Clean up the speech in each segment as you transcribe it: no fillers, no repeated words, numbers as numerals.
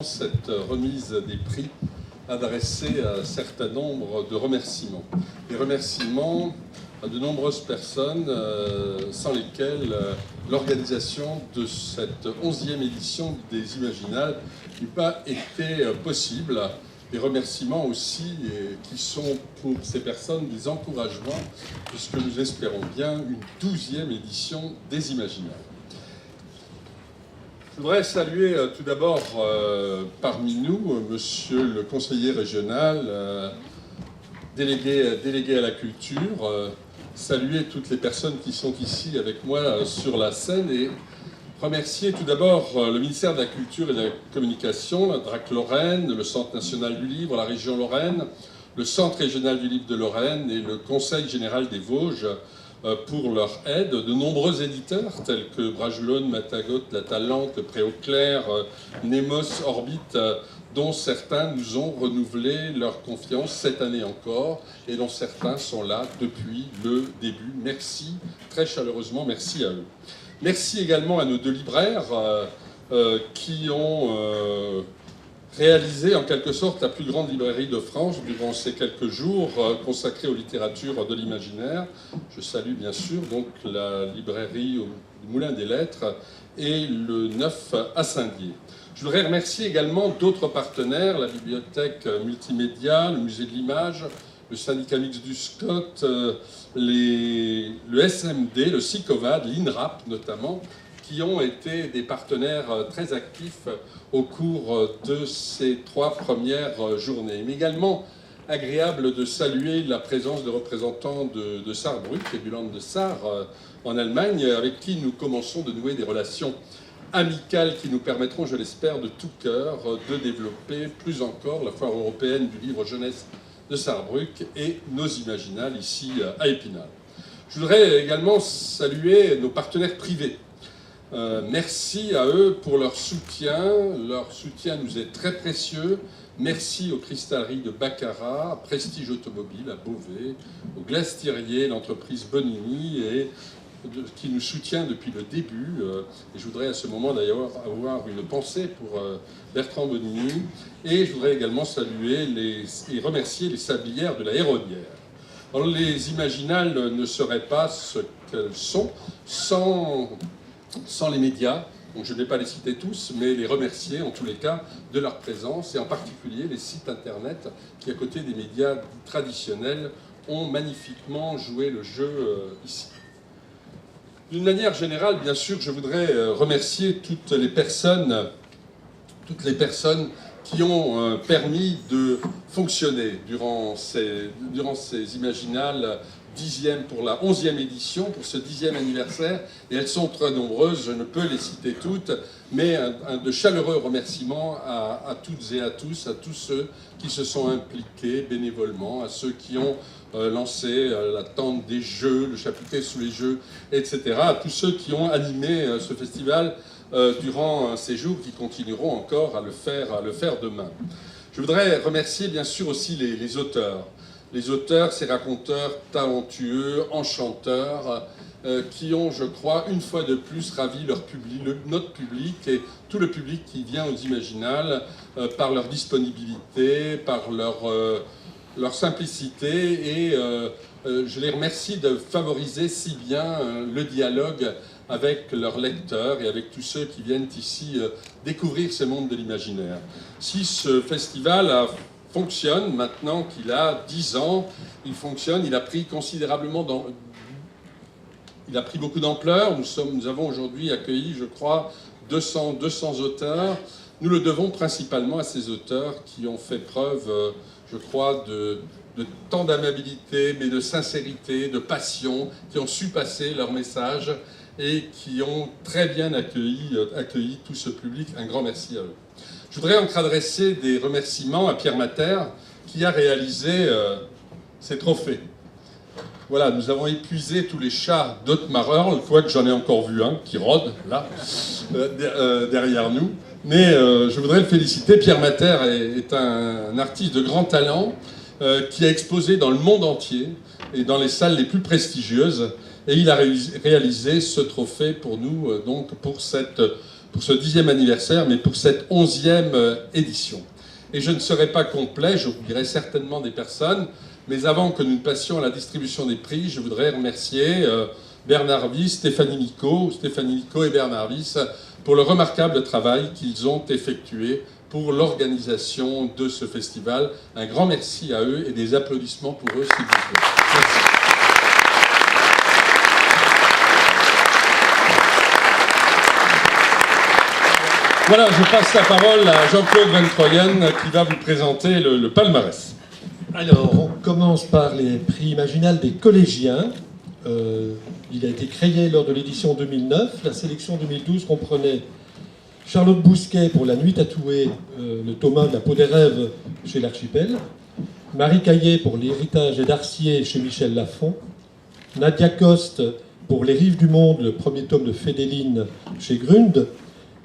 cette remise des prix adressée à un certain nombre de remerciements. Des remerciements à de nombreuses personnes sans lesquelles l'organisation de cette 11e édition des Imaginales n'eût pas été possible. Des remerciements aussi qui sont pour ces personnes des encouragements, puisque nous espérons bien une 12e édition des Imaginales. Je voudrais saluer tout d'abord parmi nous monsieur le conseiller régional, délégué à la culture, saluer toutes les personnes qui sont ici avec moi sur la scène et remercier tout d'abord le ministère de la Culture et de la Communication, la DRAC Lorraine, le Centre national du livre, la région Lorraine, le Centre régional du livre de Lorraine et le Conseil général des Vosges pour leur aide. De nombreux éditeurs tels que Bragelonne, Matagot, La Talente, Préauclair, Nemos, Orbit, dont certains nous ont renouvelé leur confiance cette année encore et dont certains sont là depuis le début. Merci, très chaleureusement, merci à eux. Merci également à nos deux libraires qui ont réalisé en quelque sorte la plus grande librairie de France durant ces quelques jours consacrés aux littératures de l'imaginaire. Je salue bien sûr donc la librairie du Moulin des Lettres et le 9 à Saint-Dié. Je voudrais remercier également d'autres partenaires, la bibliothèque multimédia, le musée de l'image, le syndicat mixte du Scott, le SMD, le SICOVAD, l'INRAP notamment, qui ont été des partenaires très actifs au cours de ces 3 premières journées. Mais également agréable de saluer la présence de représentants de Saarbrück et du Land de Saar en Allemagne, avec qui nous commençons de nouer des relations amicales qui nous permettront, je l'espère, de tout cœur, de développer plus encore la foire européenne du livre jeunesse de Saarbrück et nos Imaginales ici à Épinal. Je voudrais également saluer nos partenaires privés. Merci à eux pour leur soutien. Leur soutien nous est très précieux. Merci aux cristalleries de Baccarat, à Prestige Automobile, à Beauvais, au Glastierier, l'entreprise Bonini, et qui nous soutient depuis le début. Et je voudrais à ce moment d'ailleurs avoir une pensée pour Bertrand Bonini. Et je voudrais également saluer et remercier les sablières de la Héronnière. Alors, les Imaginales ne seraient pas ce qu'elles sont sans les médias. Donc, je ne vais pas les citer tous, mais les remercier en tous les cas de leur présence, et en particulier les sites internet qui, à côté des médias traditionnels, ont magnifiquement joué le jeu ici. D'une manière générale, bien sûr, je voudrais remercier toutes les personnes qui ont permis de fonctionner durant ces Imaginales, pour la 11e édition, pour ce 10e anniversaire, et elles sont très nombreuses, je ne peux les citer toutes, mais de chaleureux remerciements à toutes et à tous ceux qui se sont impliqués bénévolement, à ceux qui ont lancé la tente des jeux, le chapitré sous les jeux, etc., à tous ceux qui ont animé ce festival durant ces jours, qui continueront encore à le faire demain. Je voudrais remercier bien sûr aussi les auteurs. Les auteurs, ces raconteurs talentueux, enchanteurs, qui ont, je crois, une fois de plus ravi notre public et tout le public qui vient aux Imaginales par leur disponibilité, par leur simplicité, et je les remercie de favoriser si bien le dialogue avec leurs lecteurs et avec tous ceux qui viennent ici découvrir ce monde de l'imaginaire. Si ce festival fonctionne maintenant qu'il a 10 ans, il fonctionne, il a pris considérablement il a pris beaucoup d'ampleur. Nous avons aujourd'hui accueilli, je crois, 200 auteurs. Nous le devons principalement à ces auteurs qui ont fait preuve, je crois, de tant d'amabilité, mais de sincérité, de passion, qui ont su passer leur message et qui ont très bien accueilli tout ce public. Un grand merci à eux. Je voudrais encore adresser des remerciements à Pierre Mater, qui a réalisé ces trophées. Voilà, nous avons épuisé tous les chats d'Otmarer, quoique j'en ai encore vu un qui rôde, là, derrière nous. Mais je voudrais le féliciter. Pierre Mater est un artiste de grand talent qui a exposé dans le monde entier et dans les salles les plus prestigieuses. Et il a réalisé ce trophée pour nous, donc pour pour ce 10e anniversaire, mais pour cette 11e édition. Et je ne serai pas complet, j'oublierai certainement des personnes, mais avant que nous ne passions à la distribution des prix, je voudrais remercier Bernard Wyss, Stéphanie Nico et Bernard Wyss pour le remarquable travail qu'ils ont effectué pour l'organisation de ce festival. Un grand merci à eux et des applaudissements pour eux, s'il vous plaît. Merci. Voilà, je passe la parole à Jean-Claude Van Troyen qui va vous présenter le palmarès. Alors, on commence par les prix Imaginal des collégiens. Il a été créé lors de l'édition 2009. La sélection 2012 comprenait Charlotte Bousquet pour La Nuit tatouée, le Thomas de la peau des rêves chez l'Archipel, Marie Caillé pour L'héritage et d'Arcier chez Michel Lafon, Nadia Coste pour Les rives du monde, le premier tome de Fédéline chez Grund,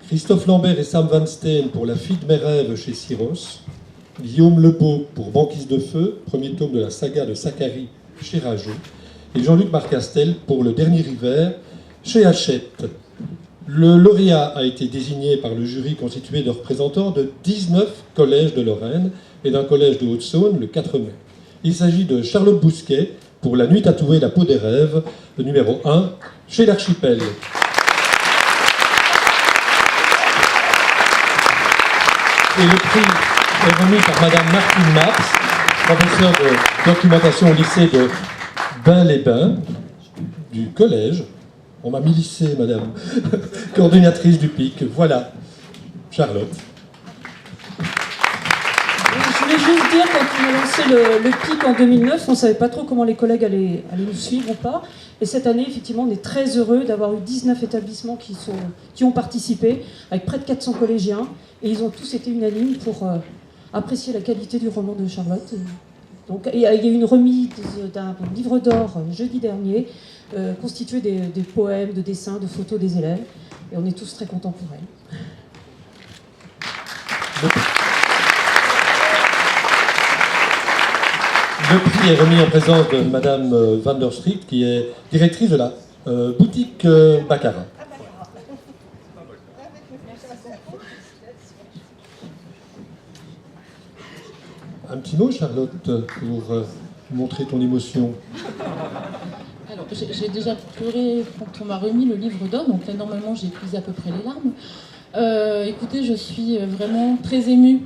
Christophe Lambert et Sam Van Steen pour La fille de mes rêves chez Syros, Guillaume Lebeau pour Banquise de feu, premier tome de la saga de Zacharie chez Rageot, et Jean-Luc Marcastel pour Le dernier hiver chez Hachette. Le lauréat a été désigné par le jury constitué de représentants de 19 collèges de Lorraine et d'un collège de Haute-Saône le 4 mai. Il s'agit de Charlotte Bousquet pour La nuit tatouée, la peau des rêves, le numéro 1 chez l'Archipel. Et le prix est remis par Madame Martine Maps, professeure de documentation au lycée de Bain-les-Bains, du collège. On m'a mis lycée, Madame, coordinatrice du PIC. Voilà, Charlotte. Je voulais juste dire, quand on a lancé le PIC en 2009, on ne savait pas trop comment les collègues allaient nous suivre ou pas. Et cette année, effectivement, on est très heureux d'avoir eu 19 établissements qui ont participé, avec près de 400 collégiens. Et ils ont tous été unanimes pour apprécier la qualité du roman de Charlotte. Donc, il y a eu une remise d'un livre d'or jeudi dernier, constitué des poèmes, de dessins, de photos des élèves. Et on est tous très contents pour elle. Le prix est remis en présence de Madame Van der Street, qui est directrice de la boutique Baccarat. Un petit mot, Charlotte, pour montrer ton émotion. Alors, j'ai déjà pleuré quand on m'a remis le livre d'or, donc là, normalement, j'ai épuisé à peu près les larmes. Écoutez, je suis vraiment très émue,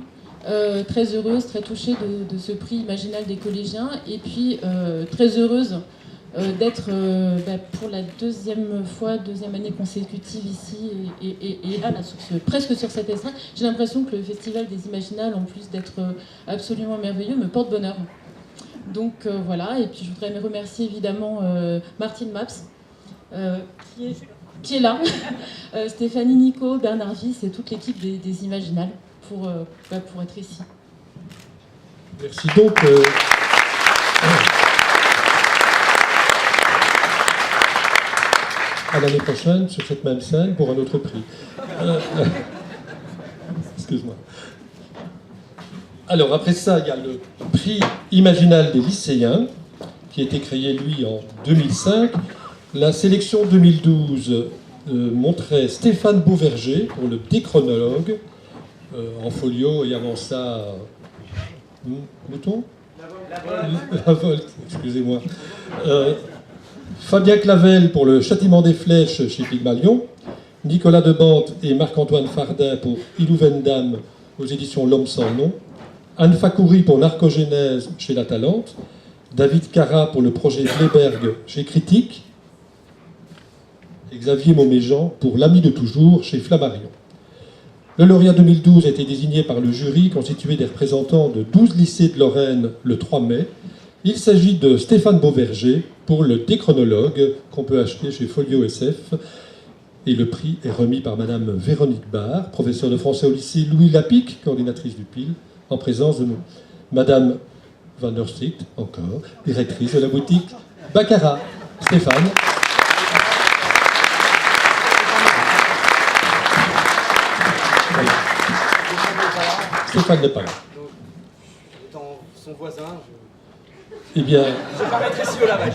très heureuse, très touchée de ce prix Imaginal des collégiens, et puis très heureuse d'être pour la deuxième année consécutive ici, et là, presque sur cette estrade. J'ai l'impression que le Festival des Imaginales, en plus d'être absolument merveilleux, me porte bonheur. Donc voilà, et puis je voudrais remercier évidemment Martine Maps, qui est là, Stéphanie Nico, Bernard Wyss et toute l'équipe des Imaginales pour être ici. Merci donc. À l'année prochaine, sur cette même scène, pour un autre prix. Excuse-moi. Alors, après ça, il y a le prix Imaginal des lycéens, qui a été créé, lui, en 2005. La sélection 2012 montrait Stéphane Beauverger pour le déchronologue, en folio, et avant ça... Mouton ? La Volte, excusez-moi. Fabien Clavel pour le Châtiment des Flèches chez Pygmalion, Nicolas Debante et Marc-Antoine Fardin pour Ilouvendam aux éditions L'Homme sans nom, Anne Facoury pour Narcogénèse chez La Talente, David Cara pour le projet Bléberg chez Critique, et Xavier Mauméjean pour L'Ami de toujours chez Flammarion. Le lauréat 2012 a été désigné par le jury constitué des représentants de 12 lycées de Lorraine le 3 mai. Il s'agit de Stéphane Beauverger pour le déchronologue qu'on peut acheter chez Folio SF. Et le prix est remis par Madame Véronique Barre, professeure de français au lycée Louis Lapic, coordinatrice du PIL, en présence de Madame Van der Street, encore, directrice de la boutique Baccarat. Stéphane. Voilà. Stéphane n'est pas là. Étant son voisin, Eh bien, je n'ai pas rétréci au lavage.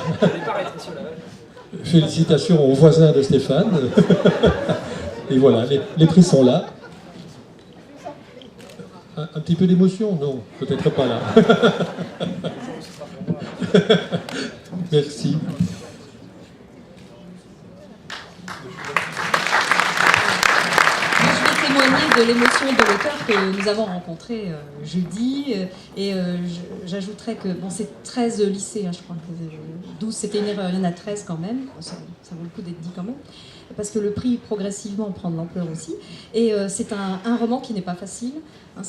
Félicitations aux voisins de Stéphane. Et voilà, les prix sont là. Un petit peu d'émotion? Non, peut-être pas là. Merci. Je vais témoigner de l'émotion de l'auteur que nous avons rencontré jeudi. J'ajouterais que c'est 13 lycées, je crois. 12, c'était une erreur, il y en a 13 quand même. Ça vaut le coup d'être dit quand même. Parce que le prix progressivement prend de l'ampleur aussi. Et c'est un roman qui n'est pas facile.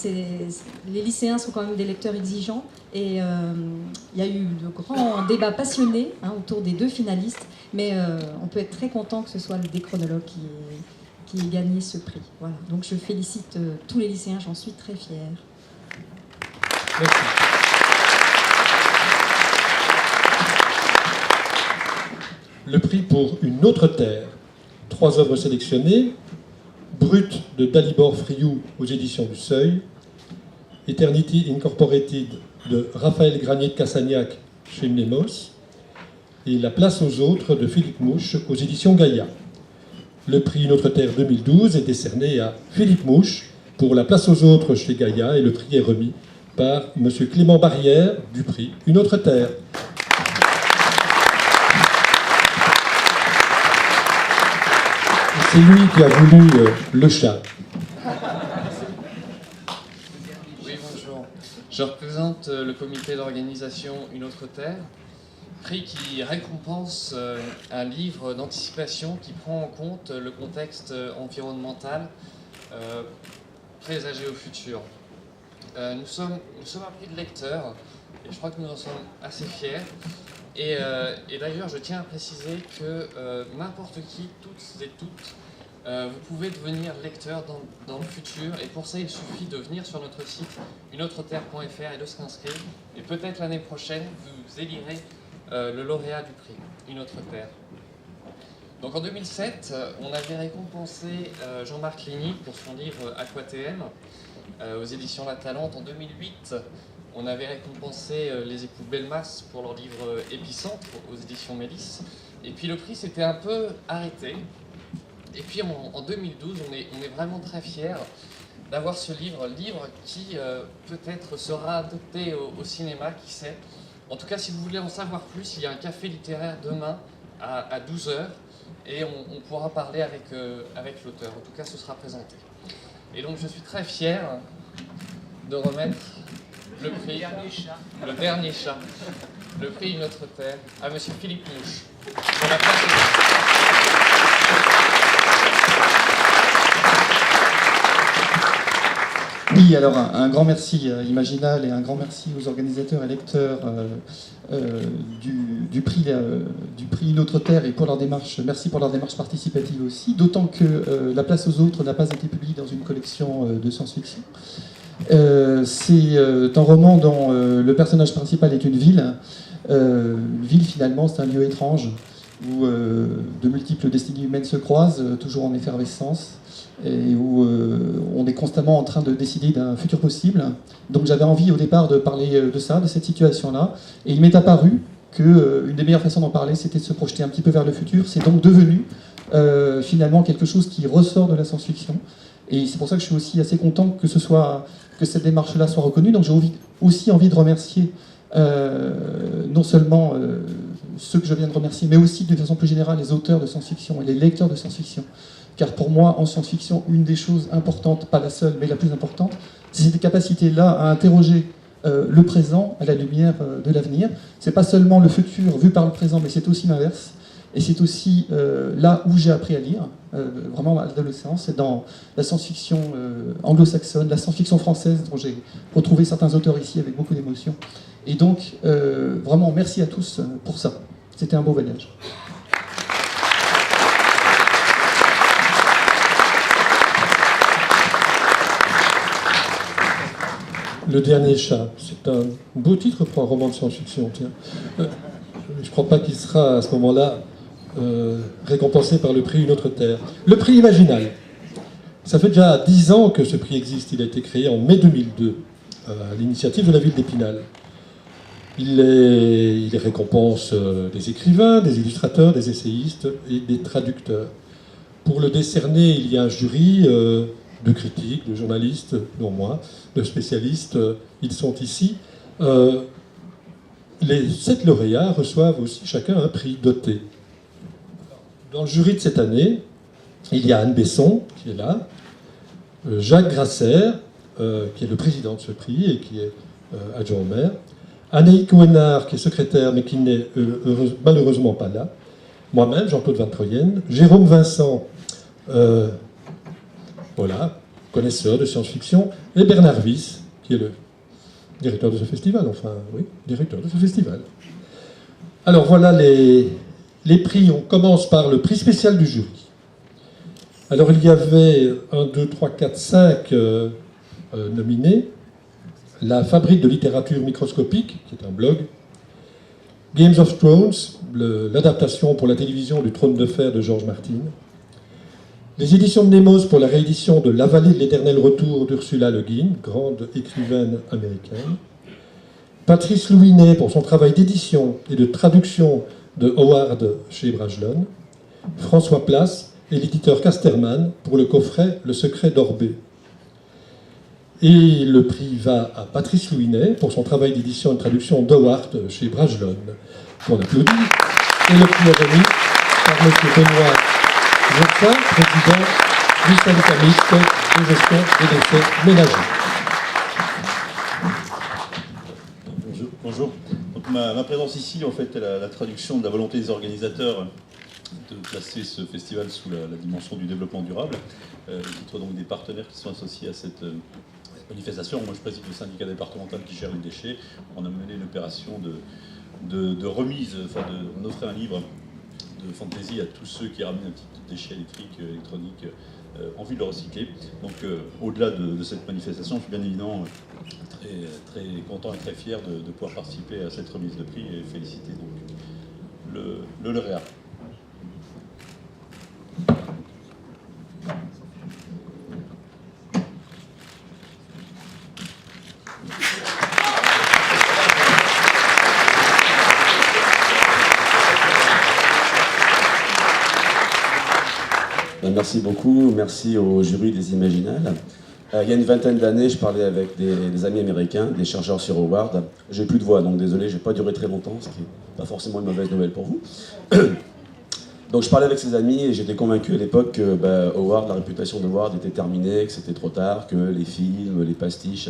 Les lycéens sont quand même des lecteurs exigeants. Et il y a eu de grands débats passionnés autour des 2 finalistes. Mais on peut être très content que ce soit le Déchronologue qui ait gagné ce prix. Voilà. Donc je félicite tous les lycéens, j'en suis très fière. Merci. Le prix pour Une autre terre. 3 œuvres sélectionnées. Brut de Dalibor Friou aux éditions du Seuil. Eternity Incorporated de Raphaël Granier de Cassagnac chez Mnemos. Et La place aux autres de Philippe Mouche aux éditions Gaïa. Le prix Une autre terre 2012 est décerné à Philippe Mouche pour La place aux autres chez Gaïa et le prix est remis par M. Clément Barrière du prix Une autre terre. C'est lui qui a voulu le chat. Oui, bonjour. Je représente le comité d'organisation Une autre terre, prix qui récompense un livre d'anticipation qui prend en compte le contexte environnemental présagé au futur. Nous sommes un prix de lecteurs et je crois que nous en sommes assez fiers. Et d'ailleurs, je tiens à préciser que n'importe qui, toutes et toutes, vous pouvez devenir lecteur dans le futur. Et pour ça, il suffit de venir sur notre site uneautreterre.fr et de s'inscrire. Et peut-être l'année prochaine, vous élirez le lauréat du prix, Une autre terre. Donc en 2007, on avait récompensé Jean-Marc Ligny pour son livre Aquatm aux éditions La Talente. En 2008, on avait récompensé les époux Belmas pour leur livre Épicentre aux éditions Mélis. Et puis le prix s'était un peu arrêté. Et puis en 2012, on est vraiment très fiers d'avoir ce livre qui peut-être sera adopté au cinéma, qui sait. En tout cas, si vous voulez en savoir plus, il y a un café littéraire demain à 12h et on pourra parler avec l'auteur. En tout cas, ce sera présenté. Et donc, je suis très fier de remettre le prix, le dernier chat, le prix Une autre terre, à Monsieur Philippe Mouche. Pour la Oui, alors un grand merci à Imaginal et un grand merci aux organisateurs et lecteurs du prix Une autre terre et pour leur démarche, merci pour leur démarche participative aussi, d'autant que La place aux autres n'a pas été publiée dans une collection de science-fiction. C'est un roman dont le personnage principal est une ville. Une ville finalement c'est un lieu étrange où de multiples destinées humaines se croisent, toujours en effervescence, et où on est constamment en train de décider d'un futur possible. Donc j'avais envie au départ de parler de ça, de cette situation-là, et il m'est apparu qu'une des meilleures façons d'en parler, c'était de se projeter un petit peu vers le futur. C'est donc devenu finalement quelque chose qui ressort de la science-fiction, et c'est pour ça que je suis aussi assez content que cette démarche-là soit reconnue. Donc j'ai aussi envie de remercier non seulement ceux que je viens de remercier, mais aussi de façon plus générale les auteurs de science-fiction et les lecteurs de science-fiction. Car pour moi, en science-fiction, une des choses importantes, pas la seule, mais la plus importante, c'est cette capacité-là à interroger le présent à la lumière de l'avenir. C'est pas seulement le futur vu par le présent, mais c'est aussi l'inverse. Et c'est aussi là où j'ai appris à lire, vraiment à l'adolescence, c'est dans la science-fiction anglo-saxonne, la science-fiction française, dont j'ai retrouvé certains auteurs ici avec beaucoup d'émotion. Et donc, vraiment, merci à tous pour ça. C'était un beau voyage. Le dernier chat, c'est un beau titre pour un roman de science-fiction. Tiens. Je ne crois pas qu'il sera à ce moment-là récompensé par le prix Une autre terre. Le prix Imaginal. Ça fait déjà 10 ans que ce prix existe. Il a été créé en mai 2002 à l'initiative de la ville d'Épinal. Il récompense des écrivains, des illustrateurs, des essayistes et des traducteurs. Pour le décerner, il y a un jury de critiques, de journalistes, dont moi, de spécialistes, ils sont ici. Les 7 lauréats reçoivent aussi chacun un prix doté. Dans le jury de cette année, il y a Anne Besson, qui est là, Jacques Grasser, qui est le président de ce prix et qui est adjoint au maire, Anaïk Ouénard, qui est secrétaire, mais qui n'est malheureusement pas là, moi-même, Jean-Claude Van Troyen, Jérôme Vincent, voilà, connaisseur de science-fiction, et Bernard Wyss, qui est le directeur de ce festival, enfin, oui, directeur de ce festival. Alors voilà les prix. On commence par le prix spécial du jury. Alors il y avait 1, 2, 3, 4, 5 nominés. La Fabrique de littérature microscopique, qui est un blog. Games of Thrones, l'adaptation pour la télévision du Trône de fer de George Martin. Les éditions de Nemos pour la réédition de La vallée de l'éternel retour d'Ursula Le Guin, grande écrivaine américaine. Patrice Louinet pour son travail d'édition et de traduction de Howard chez Brajlon. François Place et l'éditeur Casterman pour le coffret Le secret d'Orbé. Et le prix va à Patrice Louinet pour son travail d'édition et de traduction d'Howard chez Brajlon, qu'on applaudit. Et le prix est remis par M. Benoît Joursin, président du syndicat mixte de gestion des déchets ménagers. Bonjour. Donc ma présence ici, en fait, est la traduction de la volonté des organisateurs de placer ce festival sous la dimension du développement durable, au titre donc des partenaires qui sont associés à cette manifestation. Moi, je préside le syndicat départemental qui gère les déchets. On a mené une opération de remise, on offrait un livre de fantaisie à tous ceux qui ramènent un petit déchet électrique, électronique, en vue de le recycler. Donc, au-delà de cette manifestation, je suis bien évidemment très content et très fier de pouvoir participer à cette remise de prix et féliciter donc le lauréat. Merci beaucoup, merci au jury des Imaginales. Il y a une vingtaine d'années, je parlais avec des amis américains, des chercheurs sur Howard. J'ai plus de voix, donc désolé, je n'ai pas duré très longtemps, ce qui n'est pas forcément une mauvaise nouvelle pour vous. Donc je parlais avec ces amis et j'étais convaincu à l'époque que Howard, la réputation de Howard était terminée, que c'était trop tard, que les films, les pastiches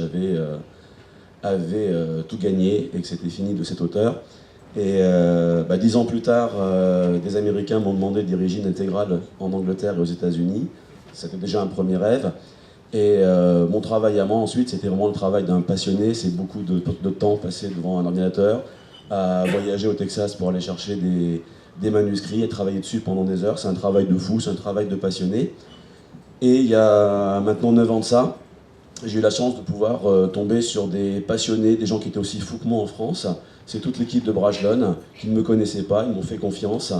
avaient tout gagné et que c'était fini de cet auteur. Et 10 ans plus tard, des Américains m'ont demandé de diriger une intégrale en Angleterre et aux États-Unis. C'était déjà un premier rêve. Et mon travail à moi ensuite, c'était vraiment le travail d'un passionné. C'est beaucoup de temps passé devant un ordinateur, à voyager au Texas pour aller chercher des manuscrits et travailler dessus pendant des heures. C'est un travail de fou, c'est un travail de passionné. Et il y a maintenant 9 ans de ça, j'ai eu la chance de pouvoir tomber sur des passionnés, des gens qui étaient aussi fous que moi en France. C'est toute l'équipe de Brajlon qui ne me connaissait pas, ils m'ont fait confiance.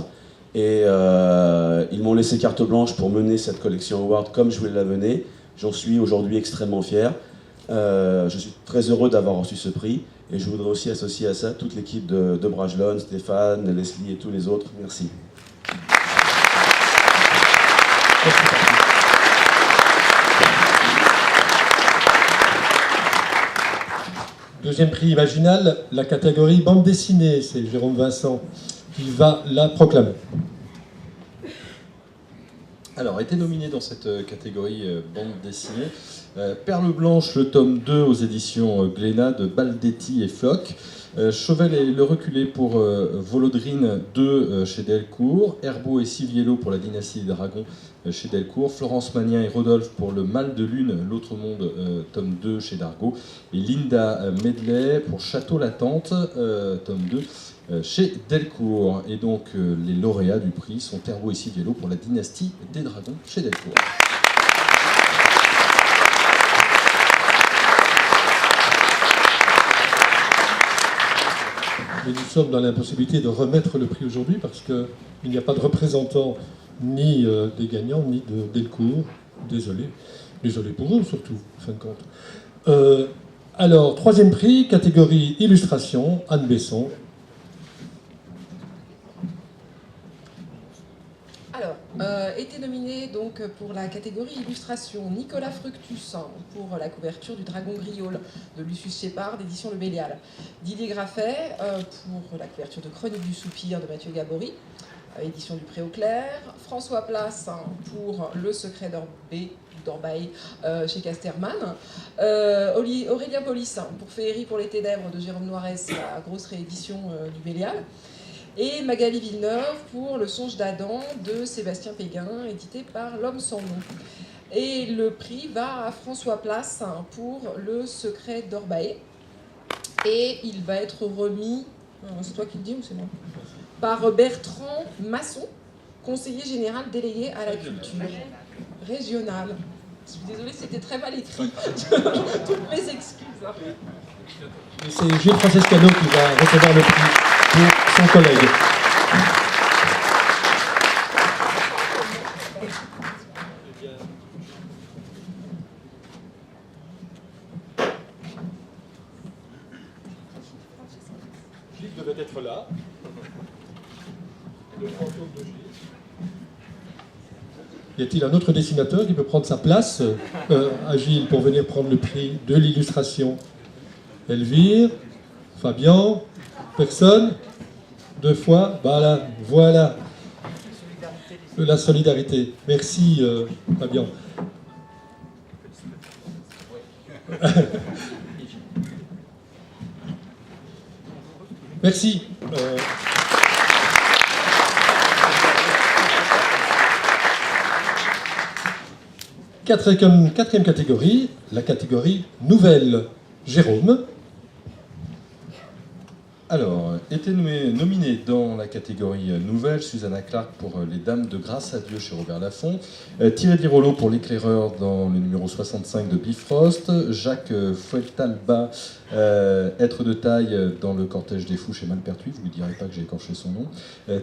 Et ils m'ont laissé carte blanche pour mener cette collection Howard comme je voulais la mener. J'en suis aujourd'hui extrêmement fier. Je suis très heureux d'avoir reçu ce prix. Et je voudrais aussi associer à ça toute l'équipe de Brajlon, Stéphane, Leslie et tous les autres. Merci. Deuxième prix Imaginal, la catégorie bande dessinée. C'est Jérôme Vincent qui va la proclamer. Alors, été nominé dans cette catégorie bande dessinée, Perle Blanche, le tome 2 aux éditions Glénat de Baldetti et Floch, Chauvel et le reculé pour Volodrine 2 chez Delcourt, Herbeau et Siviello pour la dynastie des dragons chez Delcourt, Florence Magnien et Rodolphe pour le Mal de Lune, l'autre monde, tome 2 chez Dargaud, et Linda Medley pour Château Latente, tome 2 chez Delcourt. Et donc les lauréats du prix sont Herbeau et Siviello pour la dynastie des dragons chez Delcourt. Mais nous sommes dans l'impossibilité de remettre le prix aujourd'hui parce qu'il n'y a pas de représentant ni des gagnants, ni de Delcourt. Désolé. Désolé pour eux surtout, en fin de compte. Alors, troisième prix, catégorie illustration, Anne Besson. Alors, Était nominé donc pour la catégorie illustration Nicolas Fructus pour la couverture du Dragon Griol de Lucius Shepard, édition Le Bélial. Didier Graffet pour la couverture de Chronique du Soupir de Mathieu Gabory, édition du Pré-au-Clair. François Place pour Le Secret d'Orbaï chez Casterman. Aurélien Polis pour Féerie pour les Ténèbres de Jérôme Noiret, la grosse réédition du Bélial. Et Magali Villeneuve pour Le Songe d'Adam de Sébastien Péguin, édité par L'Homme sans nom. Et le prix va à François Place pour Le Secret d'Orbaï. Et il va être remis, c'est toi qui le dis ou c'est moi, par Bertrand Masson, conseiller général délégué à la culture régionale. Je suis désolée, c'était très mal écrit. Toutes mes excuses. Et c'est Gilles Francescano qui va recevoir le prix pour son collègue. Gilles devait être là. Le fantôme de Gilles. Y a-t-il un autre dessinateur qui peut prendre sa place à Gilles pour venir prendre le prix de l'illustration? Elvire, Fabien, personne? Deux fois, voilà. La solidarité. Merci Fabien. Merci. Quatrième catégorie, la catégorie nouvelle. Jérôme. Alors, était nominée dans la catégorie nouvelle Susanna Clark pour Les Dames de Grâce à Dieu chez Robert Laffont, Thierry Di Rollo pour L'éclaireur dans le numéro 65 de Bifrost, Jacques Fuentalba, Être de taille dans Le Cortège des Fous chez Malpertuis, vous ne lui direz pas que j'ai écorché son nom,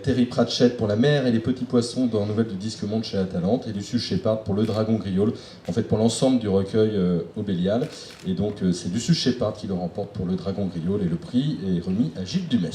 Terry Pratchett pour La Mer et les Petits Poissons dans Nouvelles du Disque Monde chez Atalante, et Lucius Shepard pour Le Dragon Griol, en fait pour l'ensemble du recueil au Bélial. Et donc c'est Lucius Shepard qui le remporte pour Le Dragon Griol et le prix est remis à Gilles Dumay.